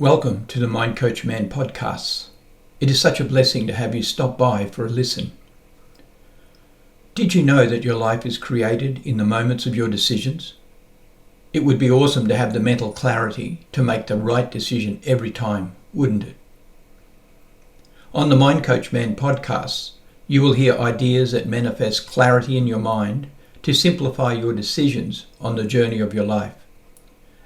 Welcome to the Mind Coach Man podcasts. It is such a blessing to have you stop by for a listen. Did you know that your life is created in the moments of your decisions? It would be awesome to have the mental clarity to make the right decision every time, wouldn't it? On the Mind Coach Man podcasts, you will hear ideas that manifest clarity in your mind to simplify your decisions on the journey of your life,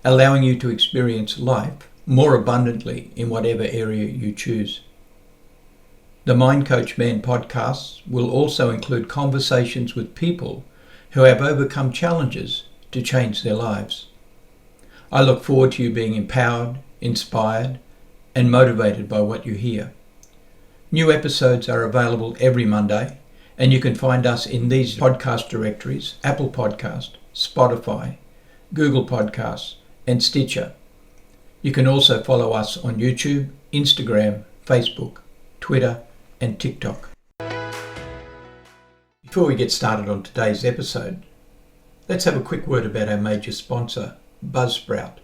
allowing you to experience life more abundantly in whatever area you choose. The Mind Coach Man podcasts will also include conversations with people who have overcome challenges to change their lives. I look forward to you being empowered, inspired, and motivated by what you hear. New episodes are available every Monday, and you can find us in these podcast directories: Apple Podcast, Spotify, Google Podcasts, and Stitcher. You can also follow us on YouTube, Instagram, Facebook, Twitter, and TikTok. Before we get started on today's episode, let's have a quick word about our major sponsor, Buzzsprout.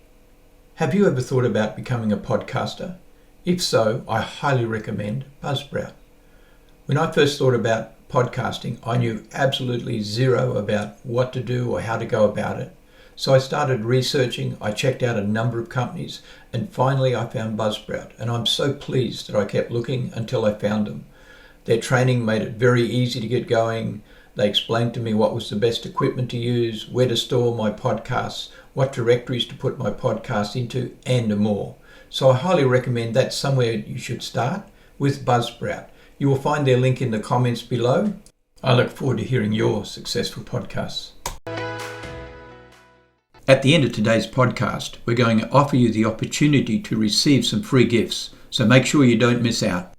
Have you ever thought about becoming a podcaster? If so, I highly recommend Buzzsprout. When I first thought about podcasting, I knew absolutely zero about what to do or how to go about it. So I started researching, I checked out a number of companies, and finally I found Buzzsprout, and I'm so pleased that I kept looking until I found them. Their training made it very easy to get going. They explained to me what was the best equipment to use, where to store my podcasts, what directories to put my podcasts into, and more. So I highly recommend that's somewhere you should start, with Buzzsprout. You will find their link in the comments below. I look forward to hearing your successful podcasts. At the end of today's podcast, we're going to offer you the opportunity to receive some free gifts, so make sure you don't miss out.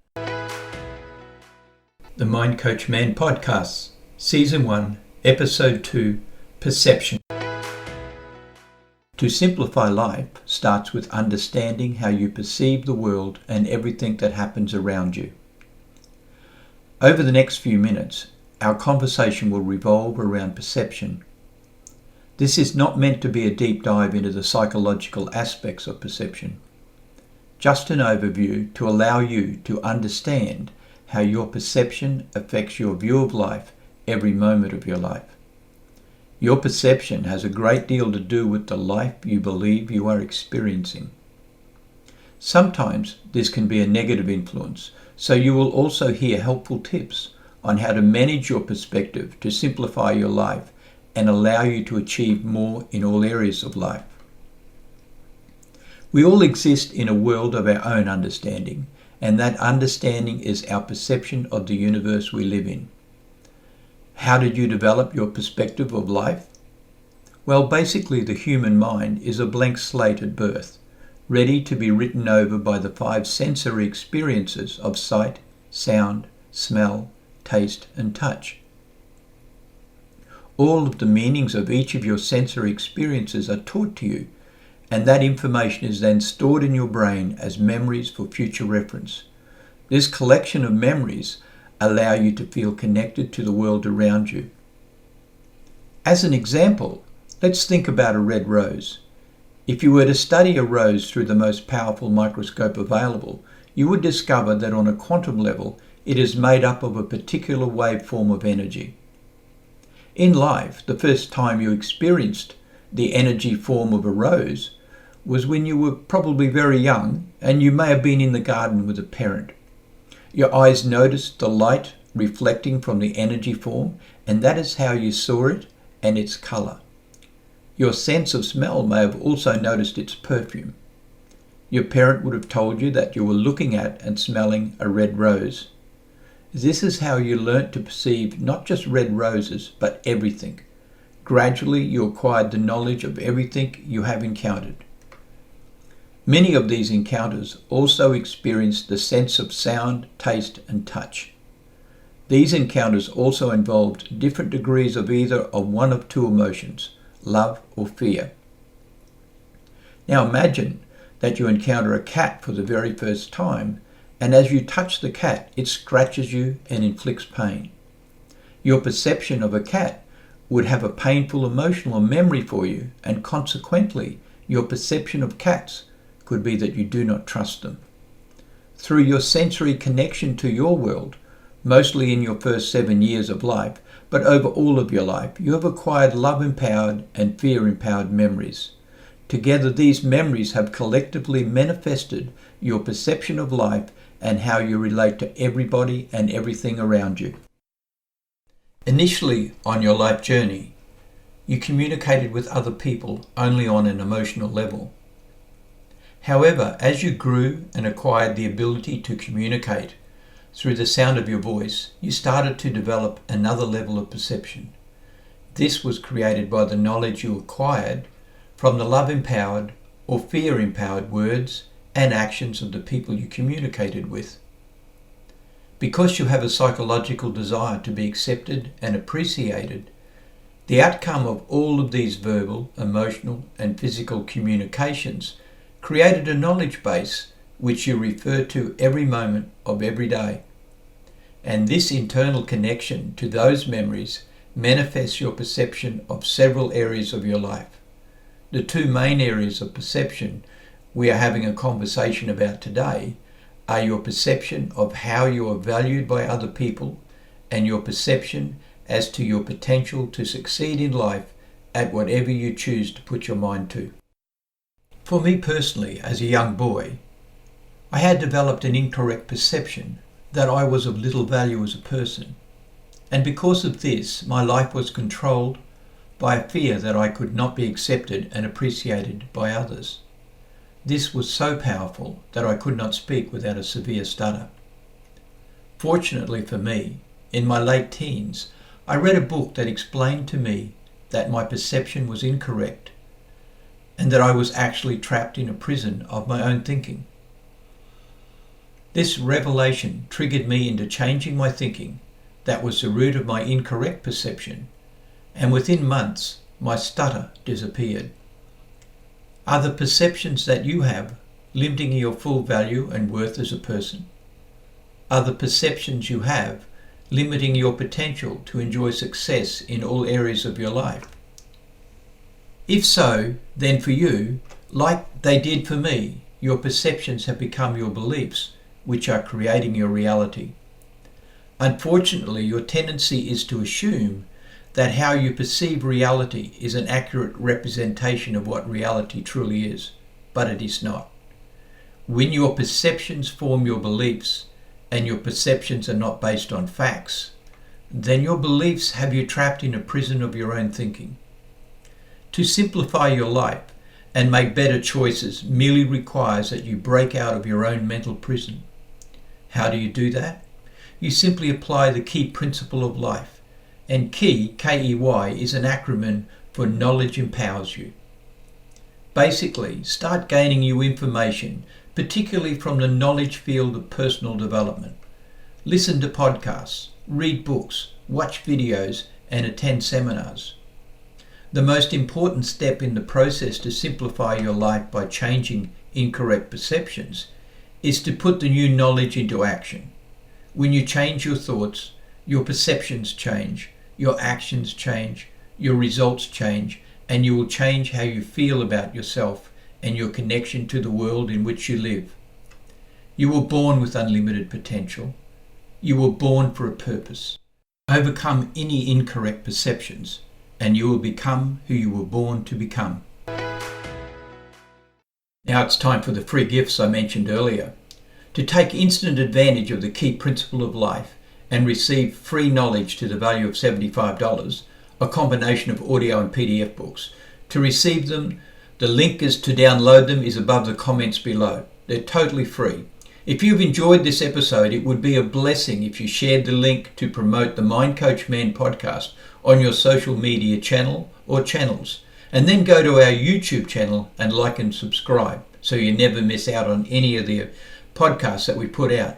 The Mind Coach Man podcasts, Season 1, Episode 2, Perception. To simplify life starts with understanding how you perceive the world and everything that happens around you. Over the next few minutes, our conversation will revolve around perception. This is not meant to be a deep dive into the psychological aspects of perception, just an overview to allow you to understand how your perception affects your view of life every moment of your life. Your perception has a great deal to do with the life you believe you are experiencing. Sometimes this can be a negative influence, so you will also hear helpful tips on how to manage your perspective to simplify your life and allow you to achieve more in all areas of life. We all exist in a world of our own understanding, and that understanding is our perception of the universe we live in. How did you develop your perspective of life? Well, basically the human mind is a blank slate at birth, ready to be written over by the 5 sensory experiences of sight, sound, smell, taste, and touch. All of the meanings of each of your sensory experiences are taught to you, and that information is then stored in your brain as memories for future reference. This collection of memories allow you to feel connected to the world around you. As an example, let's think about a red rose. If you were to study a rose through the most powerful microscope available, you would discover that on a quantum level, it is made up of a particular waveform of energy. In life, the first time you experienced the energy form of a rose was when you were probably very young, and you may have been in the garden with a parent. Your eyes noticed the light reflecting from the energy form, and that is how you saw it and its colour. Your sense of smell may have also noticed its perfume. Your parent would have told you that you were looking at and smelling a red rose. This is how you learnt to perceive not just red roses, but everything. Gradually, you acquired the knowledge of everything you have encountered. Many of these encounters also experienced the sense of sound, taste, and touch. These encounters also involved different degrees of either of one of 2 emotions, love or fear. Now imagine that you encounter a cat for the very first time, and as you touch the cat, it scratches you and inflicts pain. Your perception of a cat would have a painful emotional memory for you, and consequently, your perception of cats could be that you do not trust them. Through your sensory connection to your world, mostly in your first 7 years of life, but over all of your life, you have acquired love-empowered and fear-empowered memories. Together, these memories have collectively manifested your perception of life and how you relate to everybody and everything around you. Initially on your life journey, you communicated with other people only on an emotional level. However, as you grew and acquired the ability to communicate through the sound of your voice, you started to develop another level of perception. This was created by the knowledge you acquired from the love-empowered or fear-empowered words and actions of the people you communicated with. Because you have a psychological desire to be accepted and appreciated, the outcome of all of these verbal, emotional, and physical communications created a knowledge base which you refer to every moment of every day. And this internal connection to those memories manifests your perception of several areas of your life. The two main areas of perception we are having a conversation about today are your perception of how you are valued by other people and your perception as to your potential to succeed in life at whatever you choose to put your mind to. For me personally, as a young boy, I had developed an incorrect perception that I was of little value as a person, and because of this, my life was controlled by a fear that I could not be accepted and appreciated by others. This was so powerful that I could not speak without a severe stutter. Fortunately for me, in my late teens, I read a book that explained to me that my perception was incorrect and that I was actually trapped in a prison of my own thinking. This revelation triggered me into changing my thinking. That was the root of my incorrect perception, and within months, my stutter disappeared. Are the perceptions that you have limiting your full value and worth as a person? Are the perceptions you have limiting your potential to enjoy success in all areas of your life? If so, then for you, like they did for me, your perceptions have become your beliefs, which are creating your reality. Unfortunately, your tendency is to assume that how you perceive reality is an accurate representation of what reality truly is, but it is not. When your perceptions form your beliefs, and your perceptions are not based on facts, then your beliefs have you trapped in a prison of your own thinking. To simplify your life and make better choices merely requires that you break out of your own mental prison. How do you do that? You simply apply the key principle of life. And key, K-E-Y, is an acronym for knowledge empowers you. Basically, start gaining new information, particularly from the knowledge field of personal development. Listen to podcasts, read books, watch videos, and attend seminars. The most important step in the process to simplify your life by changing incorrect perceptions is to put the new knowledge into action. When you change your thoughts, your perceptions change, your actions change, your results change, and you will change how you feel about yourself and your connection to the world in which you live. You were born with unlimited potential. You were born for a purpose. Overcome any incorrect perceptions, and you will become who you were born to become. Now it's time for the free gifts I mentioned earlier. To take instant advantage of the key principle of life and receive free knowledge to the value of $75, a combination of audio and PDF books. To receive them, the link is to download them is above the comments below. They're totally free. If you've enjoyed this episode, it would be a blessing if you shared the link to promote the Mind Coach Man podcast on your social media channel or channels. And then go to our YouTube channel and like and subscribe so you never miss out on any of the podcasts that we put out.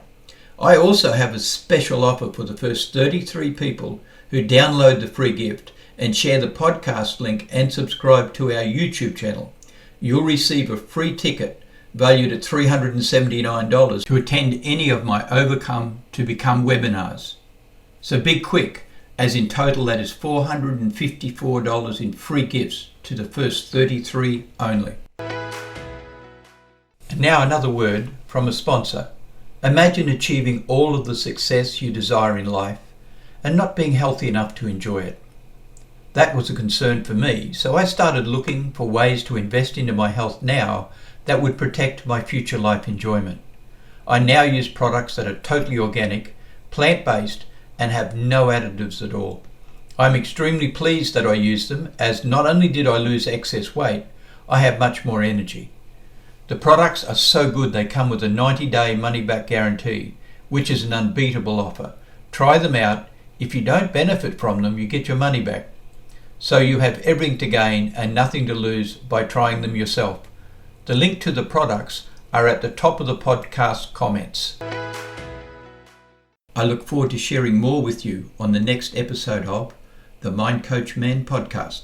I also have a special offer for the first 33 people who download the free gift and share the podcast link and subscribe to our YouTube channel. You'll receive a free ticket valued at $379 to attend any of my Overcome to Become webinars. So be quick, as in total that is $454 in free gifts to the first 33 only. And now another word from a sponsor. Imagine achieving all of the success you desire in life and not being healthy enough to enjoy it. That was a concern for me, so I started looking for ways to invest into my health now that would protect my future life enjoyment. I now use products that are totally organic, plant-based, and have no additives at all. I'm extremely pleased that I use them, as not only did I lose excess weight, I have much more energy. The products are so good they come with a 90-day money-back guarantee, which is an unbeatable offer. Try them out. If you don't benefit from them, you get your money back. So you have everything to gain and nothing to lose by trying them yourself. The link to the products are at the top of the podcast comments. I look forward to sharing more with you on the next episode of the Mind Coach Men podcast.